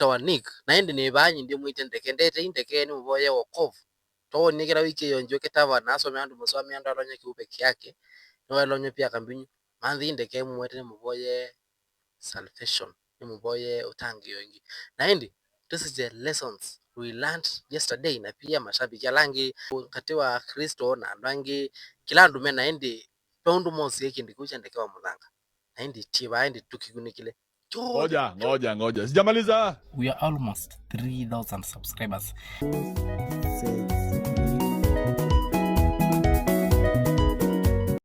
Nick naende ne banyi ndi mwite ndekendete indekeni muboye wokovu to nikira wiki yo njoke tava naso myandu muswami ando alonye kiupe kyake no alonye pia kambinyu manzi indeke mwete muboye salvation muboye utangi wengi naende this is the lessons we learned yesterday na pia mashabiki alangi katiwa Kristo na rangi kila ndume naende pound mosi yake ndikucha ndekewa mudhanga naende tiba ende tukigunikile Ngoja. Sijamaliza. We are almost 3,000 subscribers.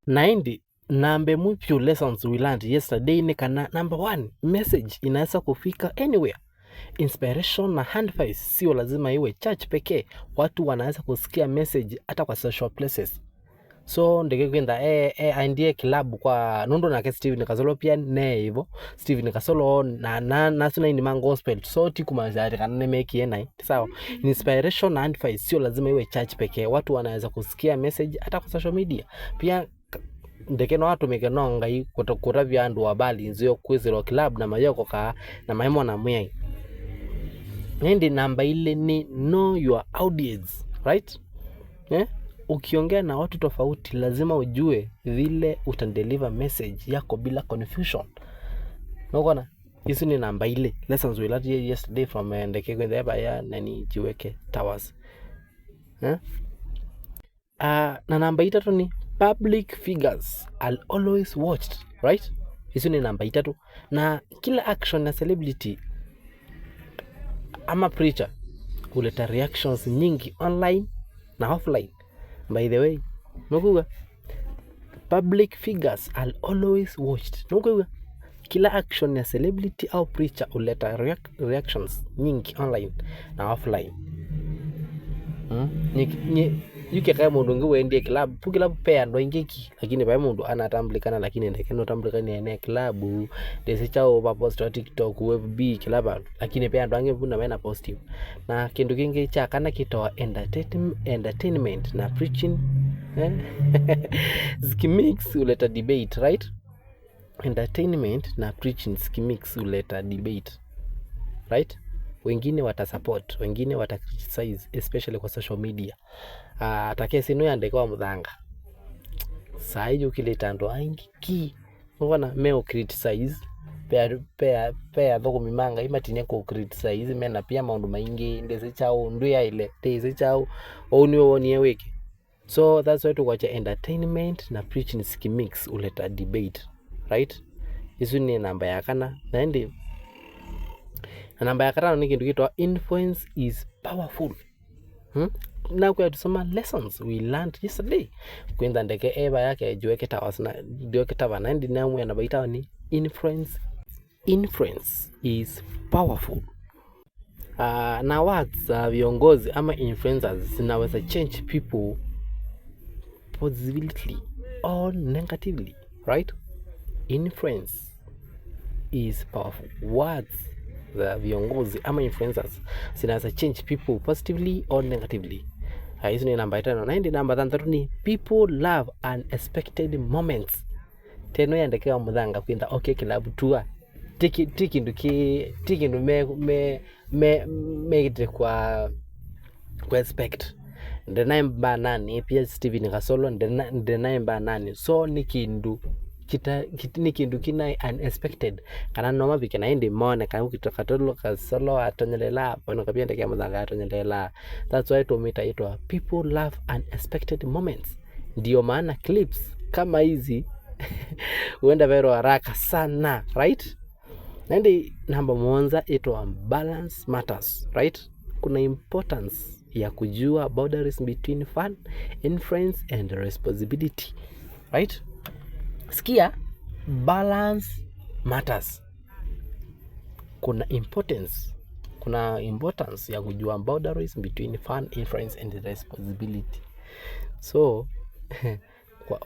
Naindi nambe few lessons we learned yesterday ni kana number 1 message inaweza kufika anywhere. Inspiration na handfiles sio lazima iwe church pekee, watu wanaweza kusikia message hata kwa social places. So ndege kwenda aindie kilabu kwa nundo na Steven Kasolo pia ne hivyo Steven Kasolo na suna ni man gospel so tikumazari kana make yenai sawa. Inspiration na advice sio lazima iwe church pekee, watu wanaweza kusikia message hata kwa social media pia. Ndeke no watu mekenonga hii kutokura vyandu wabali nzio kwizero club na mayoko ka na mahemo na mwai ndi namba ile ni know your audience, right? Ukiongea na watu tofauti lazima ujue vile utadeliver message yako bila confusion. Unaona? Hizo ni namba ile lessons we learned yesterday from Ndeke kwenda ya nani Jiweke Towers. Na namba itatu ni public figures are always watched, right? Hizo ni namba itatu. Na kila action na celebrity ama preacher huleta reactions nyingi online na offline. By the way, nukuga public figures are always watched. Nukuga kila action ya celebrity au preacher huleta reactions nyingi online na offline. Yuke kaya mundu ngu wendie kilabu pu kilabu pea ndo ingeki lakini baya mundu anatambulikana lakini ndeke no tambulikana ene kilabu desi chao pa post wa TikTok FB kilabu lakini pea ndo angevuna mena positive na kindu kingi cha kana kitoa entertainment na preaching skimix uleta debate, right? Entertainment na preaching skimix uleta debate, right? Wengine watasupport, wengine watacriticize especially kwa social media. Atake sino yandeke wa mudhanga sai ukileta ndo aingi unaona meo criticize pea thoko mimanga imatine ko criticize mena pia maundu maingi ndese chao ndu ya ile ndese chao oni weke. So that's why to watch entertainment na preaching skimix uleta debate, right? Hizo ni namba ya kana na ndi na namba ya katano ni kindu kitwa influence is powerful. Na kwa tusoma lessons we learned yesterday kwenda ndeke eba yake Jiweke Towers na Jiweke Towers na ndi namu ya nabaita ni influence is powerful. Na words viongozi ama influencers zinaweza change people positively or negatively, right? Influence is powerful. Words the viongozi ama influencers zinaweza change people positively or negatively. Hizo ni namba 5 na ndi namba 3 ni people love unexpected moments. Teno yandekewa mudhanga kwenda okay kilabu tua tiki ndu me kwa expect ndenaimba nani pia Steven Kasolo ndenaimba nani so nikindu kina unexpected kana noma bikena indi mone kana ukitokatolo Kasolo atonyelela bono kapia ndeke mudhanga atonyelela. That's why to meet itwa people love unexpected moments. Ndio maana clips kama hizi huenda viral haraka sana, right? Nandi namba moja itwa balance matters, right? Kuna importance ya kujua boundaries between fun, influence and responsibility, right? Sikia balance matters. Kuna importance ya kujua boundaries between fun, influence and responsibility. So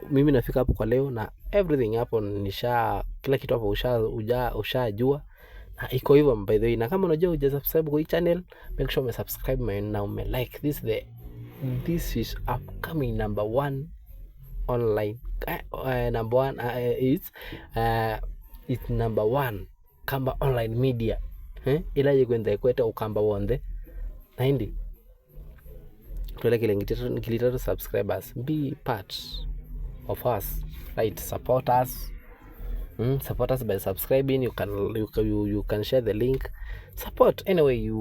mimi nafika hapo kwa leo na everything hapo kila kitu hapo ushajua na iko hivyo. By the way, na kama unajua hujasubscribe kwa hii channel, make sure umesubscribe na like this is upcoming number 1 online number 1 it's number 1 kama online media ila yikwenda ikwete ukamba wonde na hindi twelekele ngilitatu subscribers, be part of us, right? Support us. Support us by subscribing. You can share the link, support anyway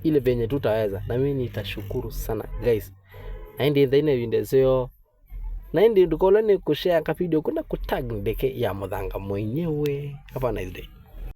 ile venye tutaweza, na mimi nitashukuru sana guys. Na ndi thine windeseo na ndi dukoloni kushare ka video kuna kutag ndeke ya Muthanga mwenyewe. Have a nice day.